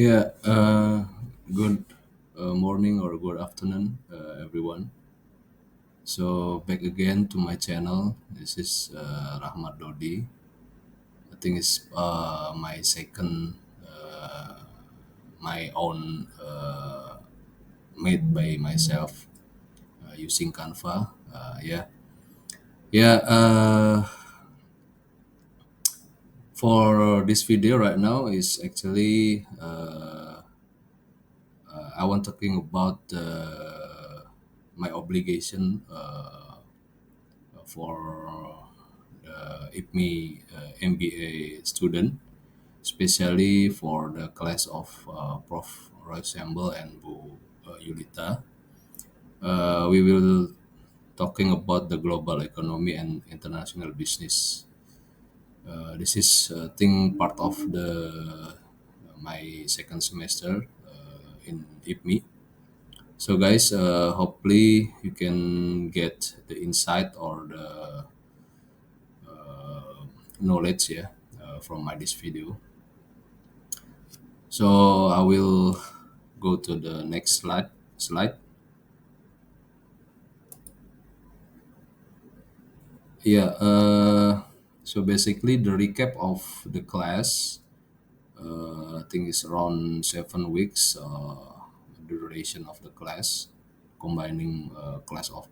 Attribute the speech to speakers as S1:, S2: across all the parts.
S1: Yeah, good morning or good afternoon, everyone. So back again to my channel. This is Rahmat Dodi. I think it's my second, my own, made by myself using Canva. Yeah. For this video right now is actually I want talking about my obligation for the IPME MBA student, especially for the class of Prof. Roy Sambel and Bu Yulita. We will talking about the global economy and international business. This is thing part of the my second semester in IPME. So guys, hopefully you can get the insight or the knowledge, yeah, from my this video. So I will go to the next slide. Yeah. So basically the recap of the class, I think it's around 7 weeks duration of the class, combining class of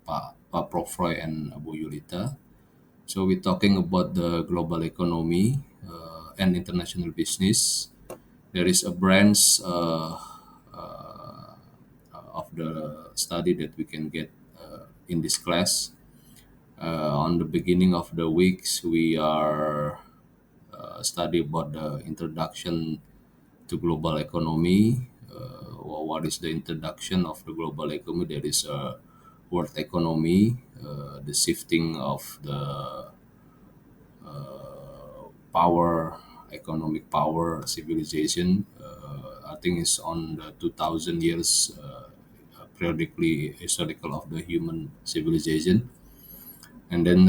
S1: Prof Roy and Abu Yulita. So we're talking about the global economy and international business. There is a branch of the study that we can get in this class. On the beginning of the weeks, we are study about the introduction to global economy. What is the introduction of the global economy? There is a world economy, the shifting of the power, economic power, civilization. I think it's on the 2000 years periodically historical of the human civilization. And then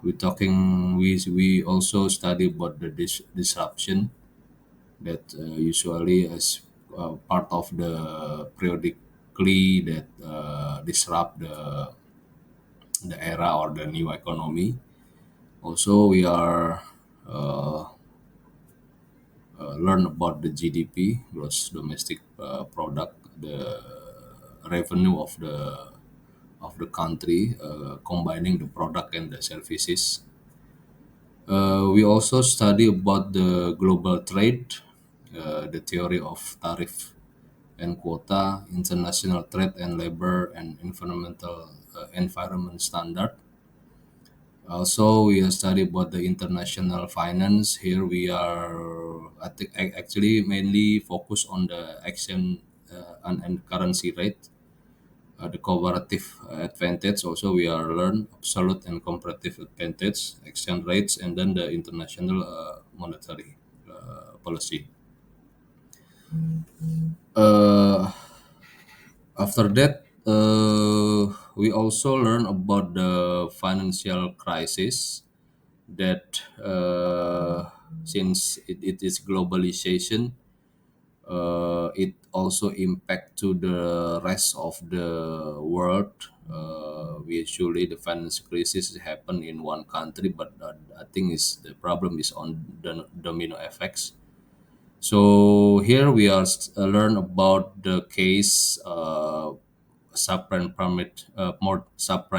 S1: we also study about the disruption that usually is part of the periodically that disrupt the era or the new economy. Also, we are uh, learn about the GDP, gross domestic product, the revenue of the country, combining the product and the services. We also study about the global trade, the theory of tariff and quota, international trade and labor and environmental environment standard. Also, we study about the international finance. Here we are, I think, actually mainly focus on the exchange and currency rate, the comparative advantage. Also, we are learn absolute and comparative advantage, exchange rates, and then the international monetary policy. Uh, After that, we also learn about the financial crisis that since it is globalization, it also impact to the rest of the world. Usually the financial crisis happen in one country, but I think is the problem is on the domino effects. So here we are learn about the case subprime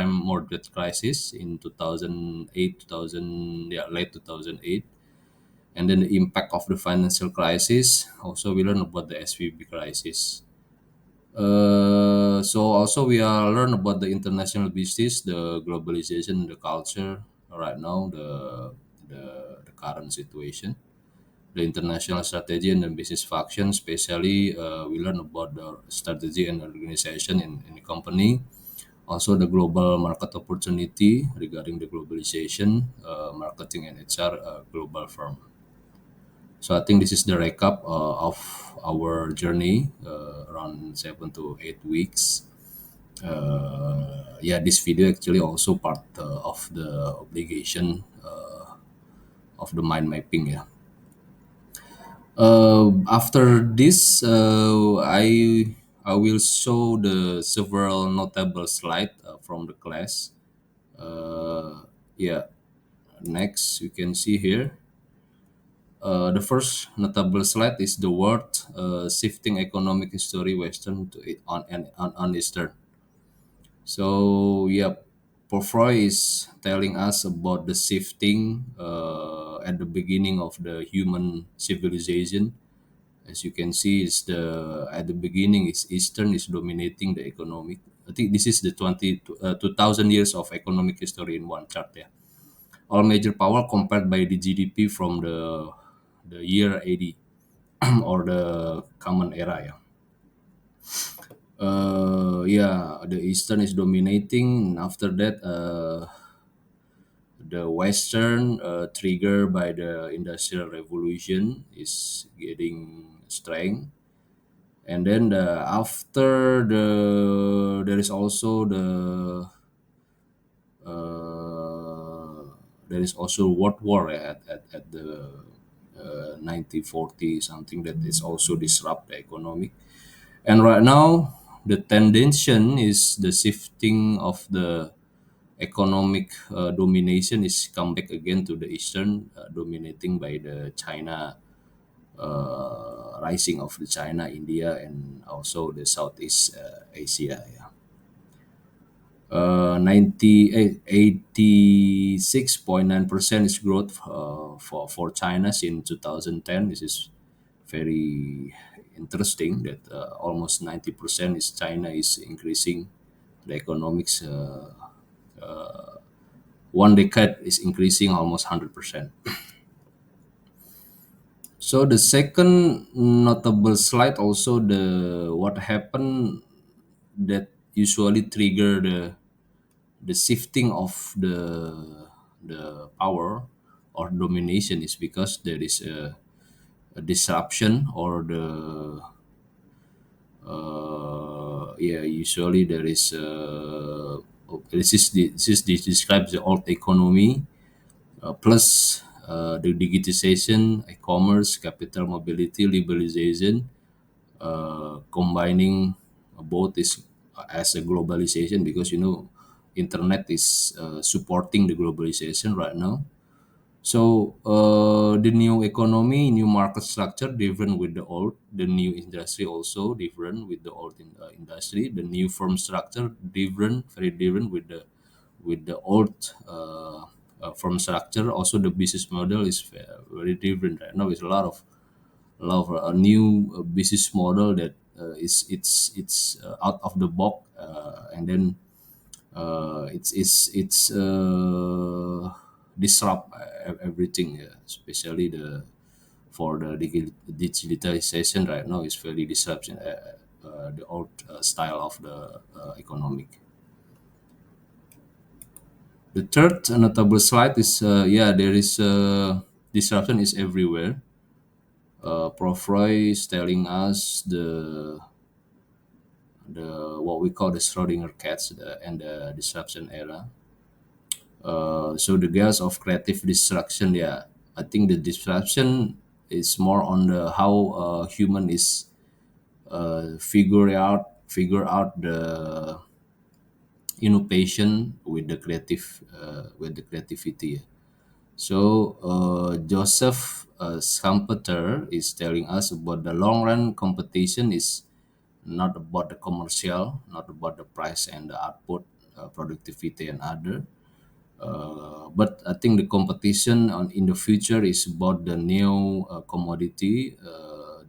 S1: mortgage crisis in 2008, 2000, yeah, late 2008, and then the impact of the financial crisis. Also, we learn about the SVB crisis. So also we are learn about the international business, the globalization, the culture right now, the current situation, the international strategy and the business function. Especially, we learn about the strategy and organization in the company. Also, the global market opportunity regarding the globalization, marketing and HR, global firm. So I think this is the recap of our journey around 7 to 8 weeks. Yeah, this video actually also part of the obligation of the mind mapping. Yeah. After this, I will show the several notable slide from the class. Yeah, next you can see here. The first notable slide is the word shifting economic history Western to on Eastern. So yeah, Porphyry is telling us about the shifting at the beginning of the human civilization. As you can see, is the at the beginning is Eastern is dominating the economic. I think this is the 2000 years of economic history in one chart. Yeah, all major power compared by the GDP from the year 80 or the common era. Yeah. Yeah, the Eastern is dominating. And after that, the Western, triggered by the Industrial Revolution, is getting strength. And then after there is also uh, there is also World War at the 1940 something that is also disrupt the economic. And right now, the tendency is the shifting of the economic domination is come back again to the Eastern, dominating by the China, rising of the China, India, and also the Southeast Asia. Yeah. 86.9% is growth for China in 2010. This is very interesting that almost 90% is China is increasing the economics. One decade is increasing almost 100%. So the second notable slide also the what happened that usually trigger the shifting of the power or domination is because there is a disruption or the yeah, usually there is this describes the old economy plus the digitization, e-commerce, capital mobility, liberalization, combining both is as a globalization because internet is supporting the globalization right now. So the new economy, new market structure different with the old. The new industry also different with the old industry. The new firm structure different, very different with the old firm structure. Also, the business model is very different right now. It's a lot of new business model that it's out of the box, and then it's disrupt everything, especially for the digitalization right now is very disruption the old style of the economic. The third notable slide is yeah, there is disruption is everywhere. Prof Roy is telling us the what we call the Schrodinger cats and the disruption era. So the gas of creative destruction, yeah, I think the disruption is more on the how human is figure out the innovation with the creativity. So Joseph Schumpeter is telling us about the long run competition is not about the commercial, not about the price and the output, productivity and other. But I think the competition in the future is about the new commodity,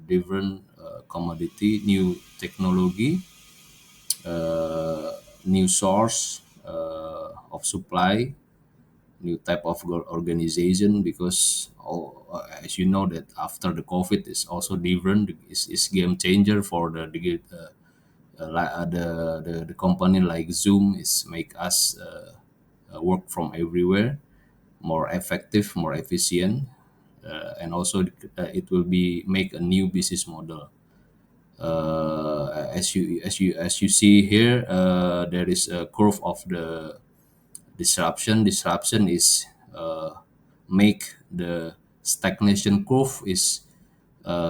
S1: different commodity, new technology, uh, new source of supply, new type of organization because as you know that after the COVID is also different is game changer for the company like Zoom is make us work from everywhere, more effective, more efficient, and also it will be make a new business model. As you see here, there is a curve of the disruption. Disruption is make the stagnation curve is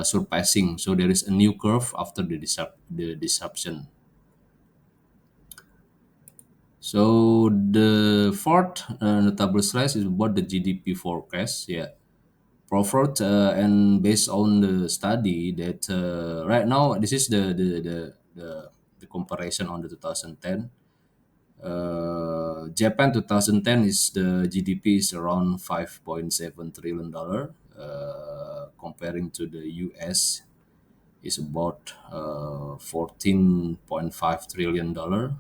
S1: surpassing. So there is a new curve after the disruption. So the fourth notable slide is about the GDP forecast. Yeah, proffered and based on the study that right now this is the comparison on the 2010. Japan 2010 is the GDP is around 5.7 trillion dollar, comparing to the US is about 14.5 trillion dollar.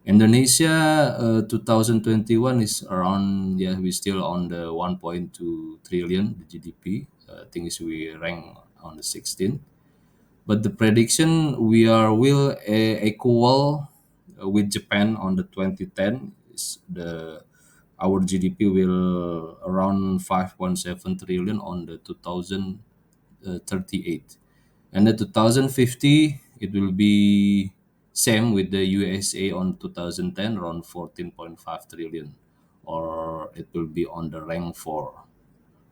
S1: Indonesia 2021 is around, yeah, we still on the 1.2 trillion the GDP. I think is we rank on the 16th. But the prediction we are will equal with Japan on the 2010 is the our GDP will around 5.7 trillion on the 2038, and the 2050 it will be same with the USA on 2010 around 14.5 trillion, or it will be on the rank for,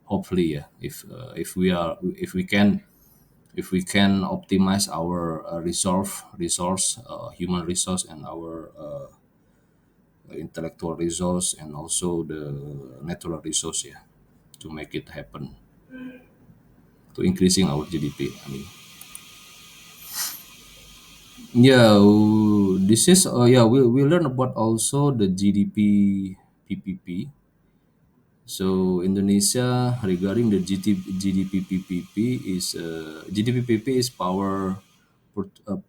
S1: hopefully, yeah, if we are if we can optimize our resource, human resource, and our intellectual resource, and also the natural resource, yeah, to make it happen, to increasing our GDP. I mean, yeah, this is yeah, we learn about also the GDP PPP. So Indonesia regarding the GDP PPP is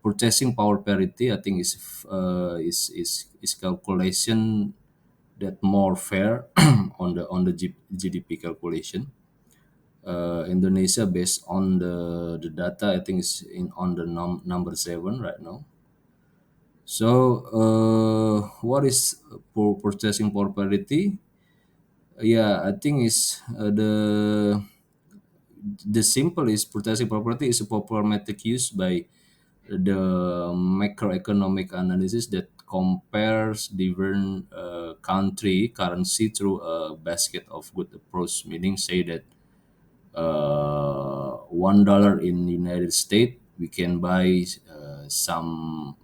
S1: purchasing power parity. I think is calculation that more fair on the GDP calculation. Indonesia based on the data, I think is in on the number 7 right now. So what is purchasing power parity? Yeah, I think is the simple is purchasing property is a popular metric used by the macroeconomic analysis that compares different country currency through a basket of good approach, meaning say that $1 in United States we can buy some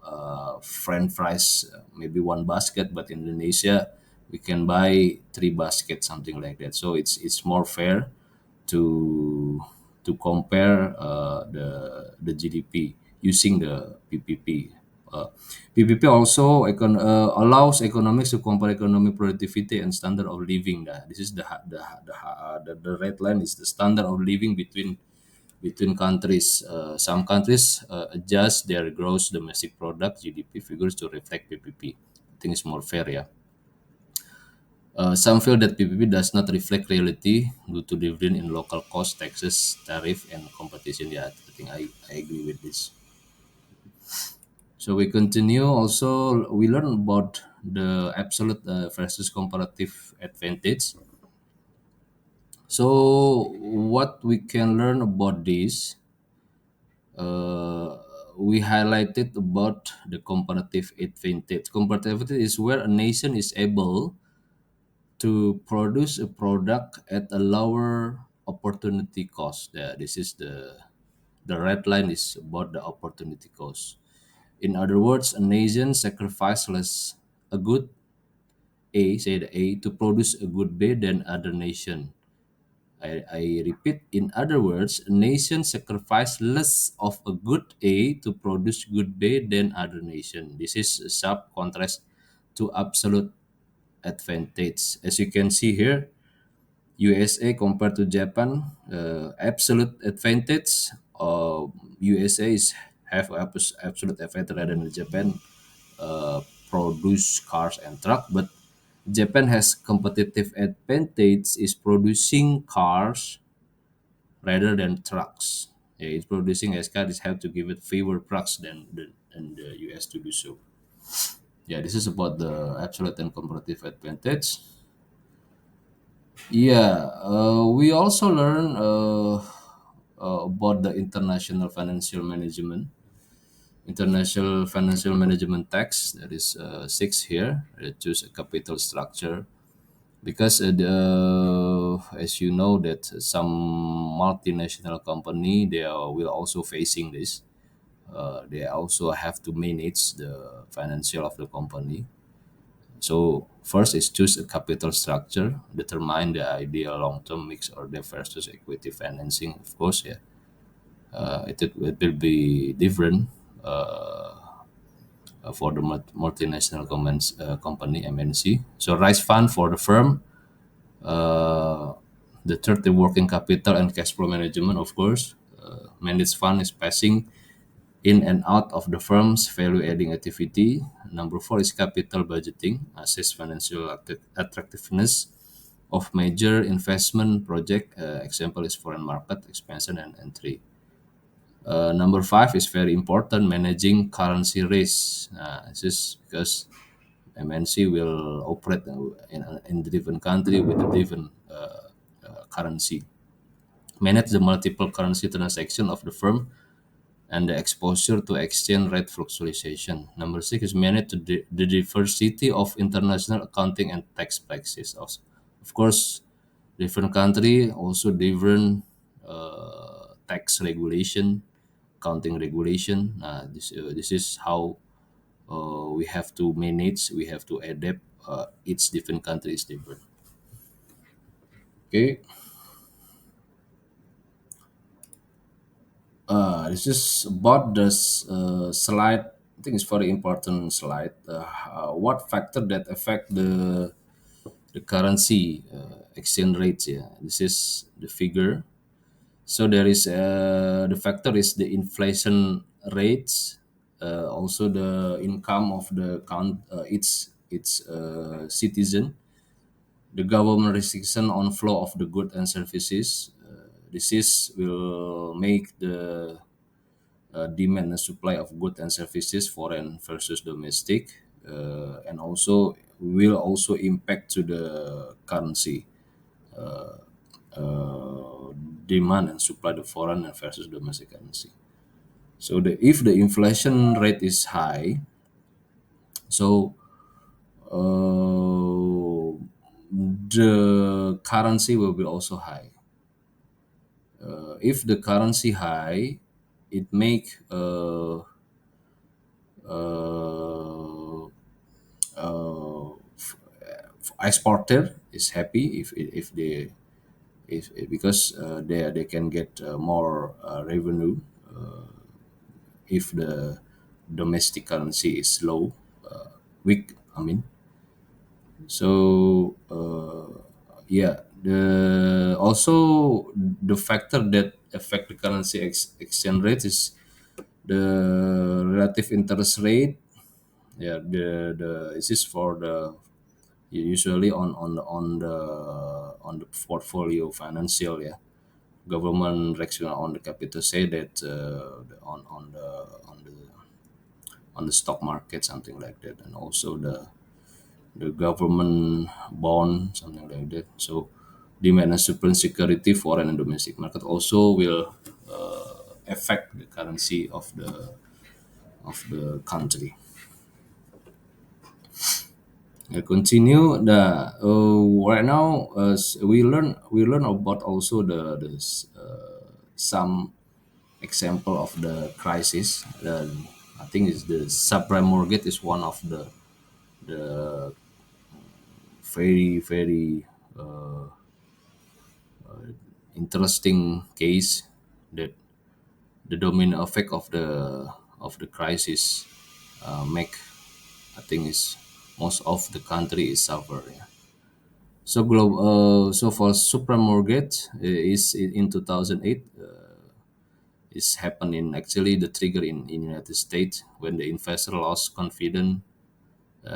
S1: French fries, maybe one basket, but in Indonesia we can buy three baskets, something like that. So it's more fair to compare the GDP using the PPP. Uh, PPP also allows economics to compare economic productivity and standard of living. This is the red line is the standard of living between countries. Some countries adjust their gross domestic product (GDP) figures to reflect PPP. I think it's more fair, yeah. Some feel that PPP does not reflect reality due to difference in local cost, taxes, tariff, and competition. Yeah, I think I agree with this. So we continue. Also, we learn about the absolute versus comparative advantage. So what we can learn about this, uh, we highlighted about the comparative advantage. Comparative advantage is where a nation is able to produce a product at a lower opportunity cost. Yeah, this is the red line is about the opportunity cost. In other words, a nation sacrifices less a good A, say the A, to produce a good B than other nation. I repeat, in other words, a nation sacrifices less of a good A to produce good B than other nation. This is a sharp contrast to absolute advantage. As you can see here, USA compared to Japan, absolute advantage. USA is have absolute advantage rather than Japan produce cars and truck, but Japan has competitive advantage is producing cars rather than trucks. Yeah, it's producing as cars have to give it fewer trucks than the US to do so. Yeah, this is about the absolute and comparative advantage. Yeah, we also learn about the international financial management. International financial management tax, that is six here. Choose a capital structure because as you know that some multinational company will also facing this. They also have to manage the financial of the company. So first is choose a capital structure, determine the ideal long-term mix or debt versus equity financing. Of course, yeah, it will be different for the multinational company MNC. So raise fund for the firm. Uh, the third, the working capital and cash flow management. Of course, manage fund is passing in and out of the firm's value-adding activity. Number four is capital budgeting, assess financial attractiveness of major investment project. Example is foreign market expansion and entry. Number five is very important, managing currency risk. This is because MNC will operate in the different country with a different currency. Manage the multiple currency transaction of the firm and the exposure to exchange rate fluctuation. Number six is manage the diversity of international accounting and tax practices. Of course, different country also different tax regulation, accounting regulation. This is how we have to manage. We have to adapt. Each different country is different. Okay. This is about this slide. I think it's very important slide. What factor that affect the currency exchange rates? Yeah, this is the figure. So there is the factor is the inflation rates, also the income of the its citizen, the government restriction on flow of the goods and services. This is will make the demand and supply of goods and services foreign versus domestic, and also will also impact to the currency uh, demand and supply the foreign and versus domestic currency. So if the inflation rate is high, so the currency will be also high. If the currency high, it make uh, exporter is happy if they if because they can get more revenue if the domestic currency is low, weak. I mean, so yeah, the also the factor that affect the currency exchange rate is the relative interest rate. Yeah, the this is for the usually on the portfolio financial, yeah, government reaction on the capital say that on the stock market, something like that, and also the government bond, something like that. So demand and supply security foreign and domestic market also will affect the currency of the country. I continue the right now. We learn about also some example of the crisis. I think is the subprime mortgage is one of the very very interesting case that the domino effect of the crisis make, I think is most of the country is suffer. Yeah. So for subprime mortgage is in 2008 is happening actually the trigger in United States when the investor lost confidence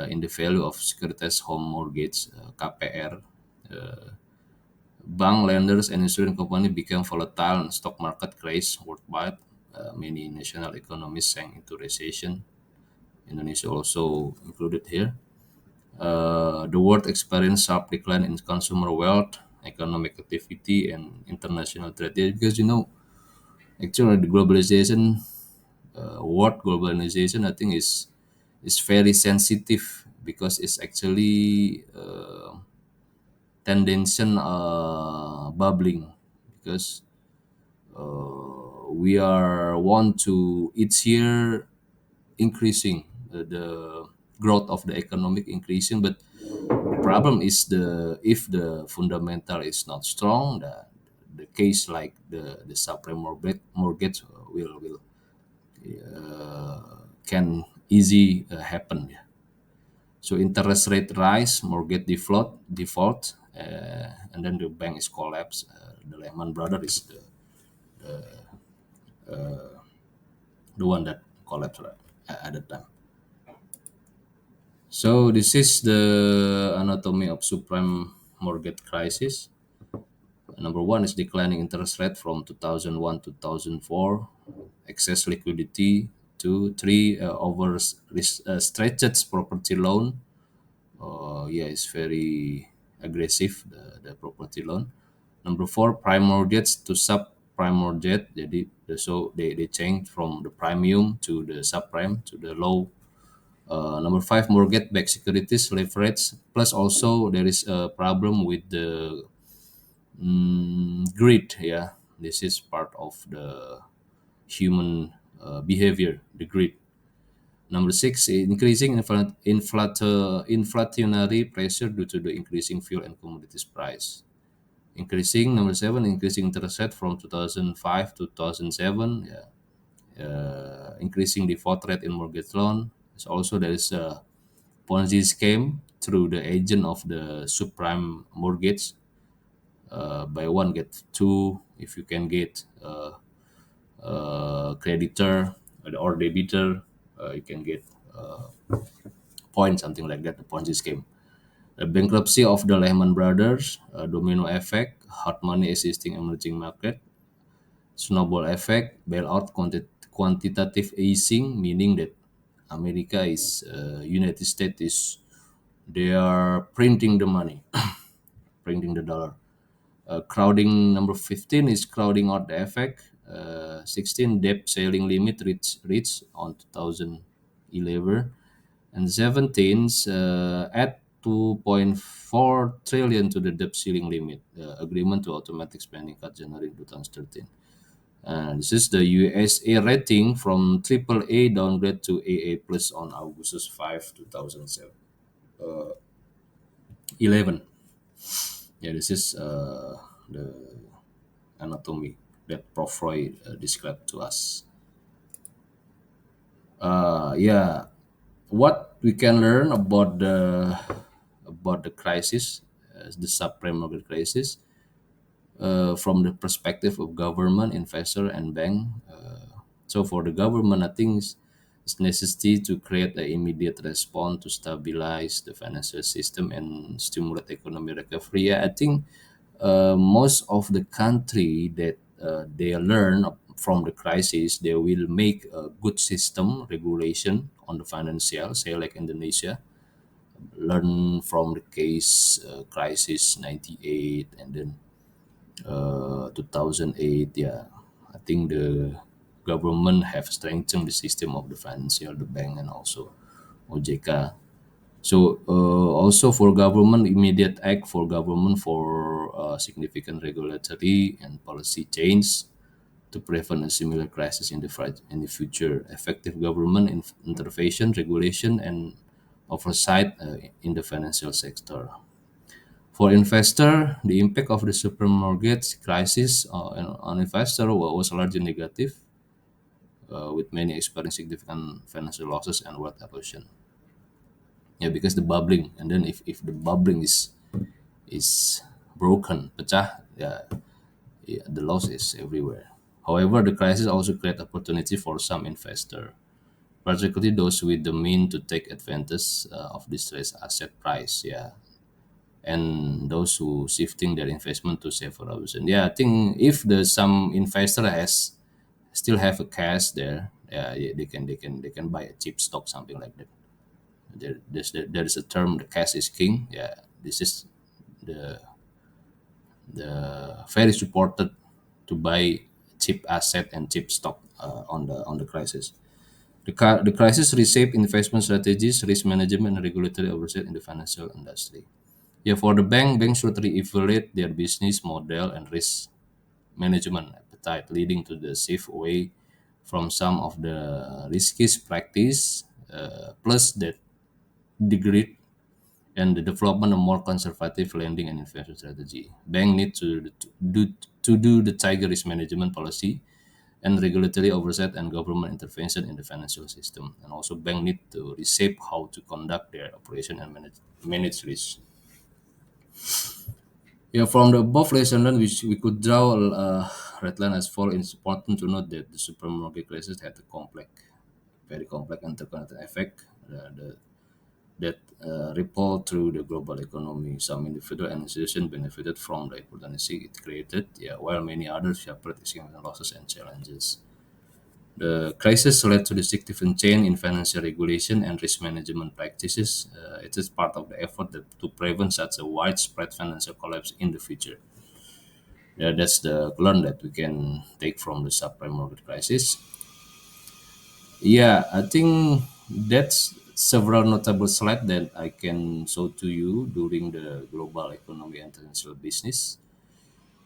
S1: in the value of securitized home mortgage KPR. Bank lenders and insurance company became volatile and stock market crashed worldwide. Many national economies sank into recession. Indonesia also included here. The world experienced sharp decline in consumer wealth, economic activity, and international trade. Yeah, because actually the globalization, world globalization, I think is very sensitive because it's actually tendency bubbling, because we are want to each year increasing, the growth of the economic increasing, but the problem is the if the fundamental is not strong, the case like the subprime mortgage will can easy happen. Yeah. So interest rate rise, mortgage default, and then the bank is collapse. The Lehman Brothers is the one that collapsed right, at the time. So this is the anatomy of subprime mortgage crisis. Number one is declining interest rate from 2001 to 2004, excess liquidity. Two, three, over stretched property loan. Yeah, it's very aggressive, the property loan. Number four, prime mortgage to subprime mortgage. So they change from the premium to the subprime to the low. Number five, mortgage-backed securities leverage. Plus, also there is a problem with the greed. Yeah, this is part of the human behavior, the greed. Number six, increasing inflationary pressure due to the increasing fuel and commodities price. Increasing number seven, increasing interest rate from 2005 to 2007. Yeah. Increasing default rate in mortgage loan. So also there is a Ponzi scheme through the agent of the subprime mortgage. Buy one get two. If you can get creditor or debitor, you can get points, something like that. The Ponzi scheme. The bankruptcy of the Lehman Brothers, domino effect, hard money existing emerging market, snowball effect, bailout, quantitative easing, meaning that America is United States is they are printing the money, printing the dollar. Crowding number 15 is crowding out the effect. 16, debt ceiling limit reach on 2011, and 17, add 2.4 trillion to the debt ceiling limit, agreement to automatic spending cut January 2013. This is the USA rating from AAA downgrade to AA plus on August 5, 2011. Yeah, this is the anatomy that Prof. Roy described to us. Yeah, what we can learn about the crisis, the subprime mortgage crisis, from the perspective of government, investor, and bank. So for the government, I think it's necessary to create an immediate response to stabilize the financial system and stimulate economic recovery. Yeah, I think most of the country that they learn from the crisis, they will make a good system regulation on the financial, say like Indonesia, learn from the case crisis 98 and then 2008. Yeah, I think the government have strengthened the system of the financial, the bank, and also OJK. So also for government, immediate act for government for significant regulatory and policy change to prevent a similar crisis in the future. Effective government intervention, regulation, and oversight in the financial sector. For investor, the impact of the supermortgage crisis on investor was largely negative, with many experiencing significant financial losses and wealth erosion. Yeah, because the bubbling, and then if the bubbling is broken, pecah, yeah, yeah, the loss is everywhere. However, the crisis also create opportunity for some investor, particularly those with the mean to take advantage of distressed asset price. Yeah, and those who shifting their investment to safer option. Yeah, I think if the some investor has still have a cash there, yeah, yeah, they can buy a cheap stock, something like that. There is a term, the cash is king. Yeah, this is the very supported to buy cheap asset and cheap stock on the crisis. The crisis reshaped investment strategies, risk management, and regulatory oversight in the financial industry. Yeah, for the bank should reevaluate their business model and risk management appetite, leading to the shift away from some of the riskiest practice, plus that degree and the development of more conservative lending and investment strategy. Bank need do to do the tiger risk management policy and regulatory oversight and government intervention in the financial system. And also bank need to reshape how to conduct their operation and manage risk. Yeah, from the above lesson learned, which we could draw a red line as follows. It's important to note that the supermarket crisis had a complex, very complex interconnected effect that rippled through the global economy. Some individual and institutions benefited from the opportunity it created, yeah, while many others suffered significant losses and challenges. The crisis led to the significant change in financial regulation and risk management practices. It is part of the effort to prevent such a widespread financial collapse in the future. Yeah, that's the learn that we can take from the subprime mortgage crisis. Yeah, I think that's several notable slides that I can show to you during the global economy and international business.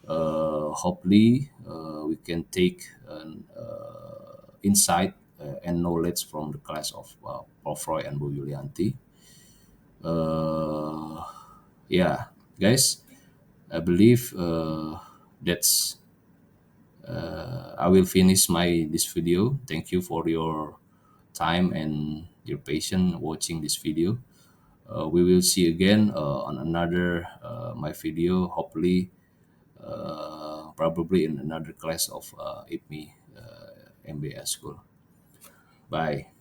S1: Hopefully, we can take an insight and knowledge from the class of Prof. Roy and Bu Yulianti. Uh, yeah, guys, I believe that's I will finish my this video. Thank you for your time and your patience watching this video. We will see again on another my video. Hopefully, probably in another class of IPMI MBA school. Bye.